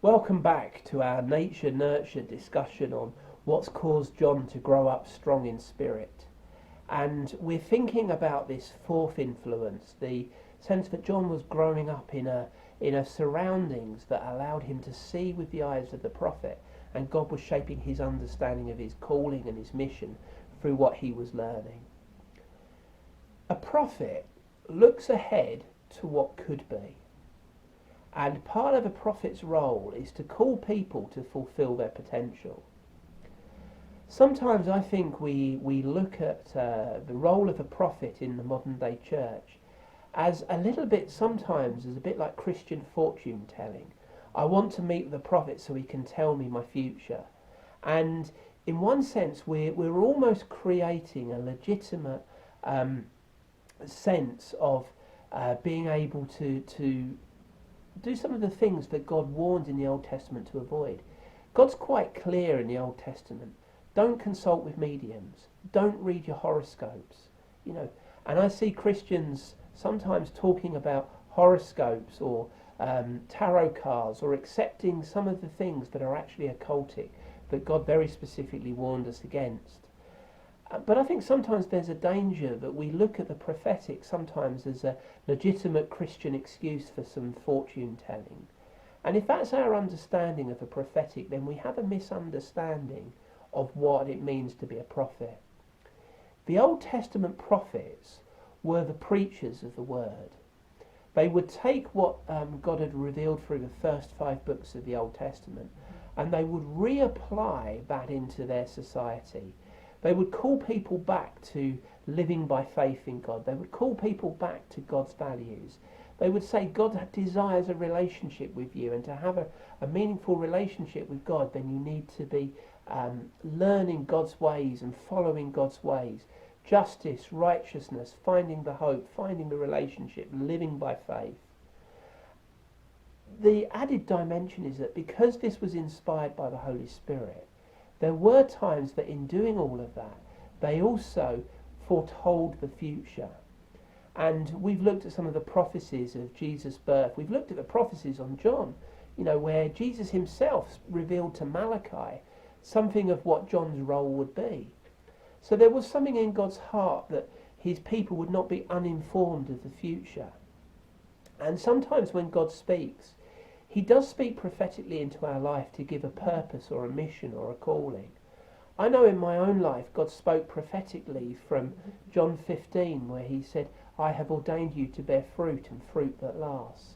Welcome back to our nature nurture discussion on what's caused John to grow up strong in spirit. And we're thinking about this fourth influence, the sense that John was growing up in a surroundings that allowed him to see with the eyes of the prophet, and God was shaping his understanding of his calling and his mission through what he was learning. A prophet looks ahead to what could be. And part of a prophet's role is to call people to fulfill their potential. Sometimes I think we look at the role of a prophet in the modern day church as a little bit, sometimes as a bit like Christian fortune telling. I want to meet the prophet so he can tell me my future. And in one sense we're almost creating a legitimate sense of being able to do some of the things that God warned in the Old Testament to avoid. God's quite clear in the Old Testament. Don't consult with mediums. Don't read your horoscopes. And I see Christians sometimes talking about horoscopes or tarot cards, or accepting some of the things that are actually occultic that God very specifically warned us against. But I think sometimes there's a danger that we look at the prophetic sometimes as a legitimate Christian excuse for some fortune telling. And if that's our understanding of the prophetic, then we have a misunderstanding of what it means to be a prophet. The Old Testament prophets were the preachers of the word. They would take what God had revealed through the first 5 books of the Old Testament, and they would reapply that into their society. They would call people back to living by faith in God. They would call people back to God's values. They would say God desires a relationship with you, and to have a meaningful relationship with God, then you need to be learning God's ways and following God's ways. Justice, righteousness, finding the hope, finding the relationship, living by faith. The added dimension is that because this was inspired by the Holy Spirit, there were times that in doing all of that, they also foretold the future. And we've looked at some of the prophecies of Jesus' birth. We've looked at the prophecies on John, where Jesus himself revealed to Malachi something of what John's role would be. So there was something in God's heart that his people would not be uninformed of the future. And sometimes when God speaks, he does speak prophetically into our life to give a purpose or a mission or a calling. I know in my own life God spoke prophetically from John 15, where he said, I have ordained you to bear fruit, and fruit that lasts.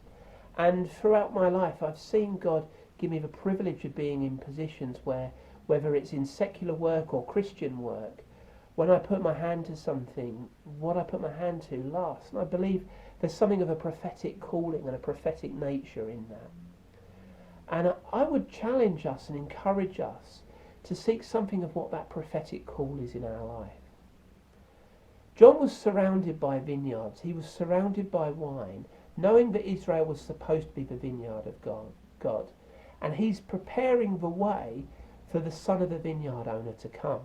And throughout my life I've seen God give me the privilege of being in positions where, whether it's in secular work or Christian work, when I put my hand to something, what I put my hand to lasts. And I believe there's something of a prophetic calling and a prophetic nature in that. And I would challenge us and encourage us to seek something of what that prophetic call is in our life. John was surrounded by vineyards. He was surrounded by wine, knowing that Israel was supposed to be the vineyard of God. And he's preparing the way for the son of the vineyard owner to come.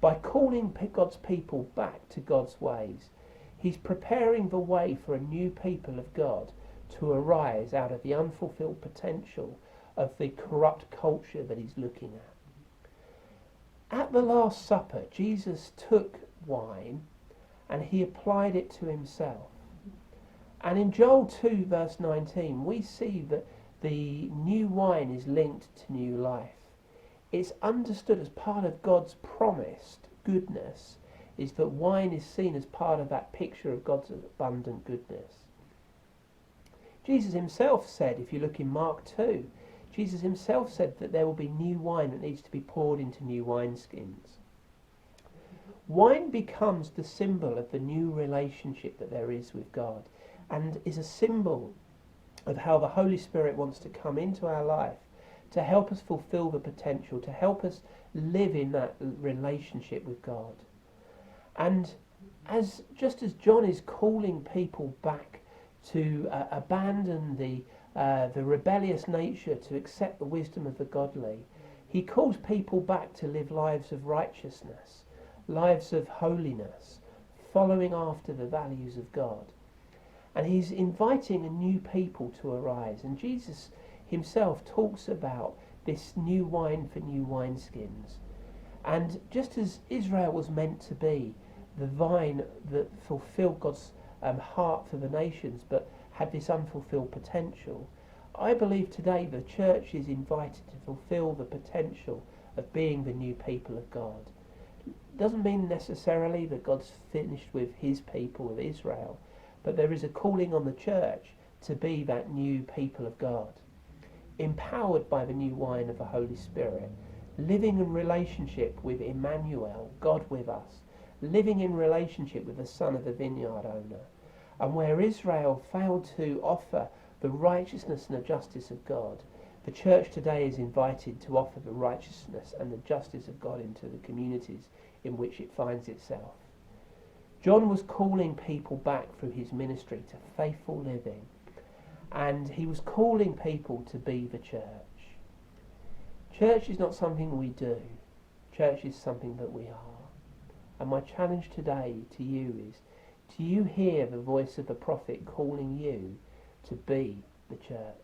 By calling God's people back to God's ways, he's preparing the way for a new people of God to arise out of the unfulfilled potential of the corrupt culture that he's looking at. At the Last Supper, Jesus took wine and he applied it to himself. And in Joel 2 verse 19, we see that the new wine is linked to new life. It's understood as part of God's promised goodness, is that wine is seen as part of that picture of God's abundant goodness. Jesus himself said, if you look in Mark 2, Jesus himself said that there will be new wine that needs to be poured into new wineskins. Wine becomes the symbol of the new relationship that there is with God, and is a symbol of how the Holy Spirit wants to come into our life to help us fulfill the potential, to help us live in that relationship with God. And just as John is calling people back to abandon the rebellious nature, to accept the wisdom of the godly, he calls people back to live lives of righteousness, lives of holiness, following after the values of God. And he's inviting a new people to arise. And Jesus himself talks about this new wine for new wineskins. And just as Israel was meant to be the vine that fulfilled God's heart for the nations, but had this unfulfilled potential, I believe today the church is invited to fulfill the potential of being the new people of God. Doesn't mean necessarily that God's finished with his people of Israel, but there is a calling on the church to be that new people of God, empowered by the new wine of the Holy Spirit, living in relationship with Emmanuel, God with us, living in relationship with the son of the vineyard owner. And where Israel failed to offer the righteousness and the justice of God, the church today is invited to offer the righteousness and the justice of God into the communities in which it finds itself. John was calling people back through his ministry to faithful living, and he was calling people to be the church. Church is not something we do. Church is something that we are. And my challenge today to you is, do you hear the voice of the prophet calling you to be the church?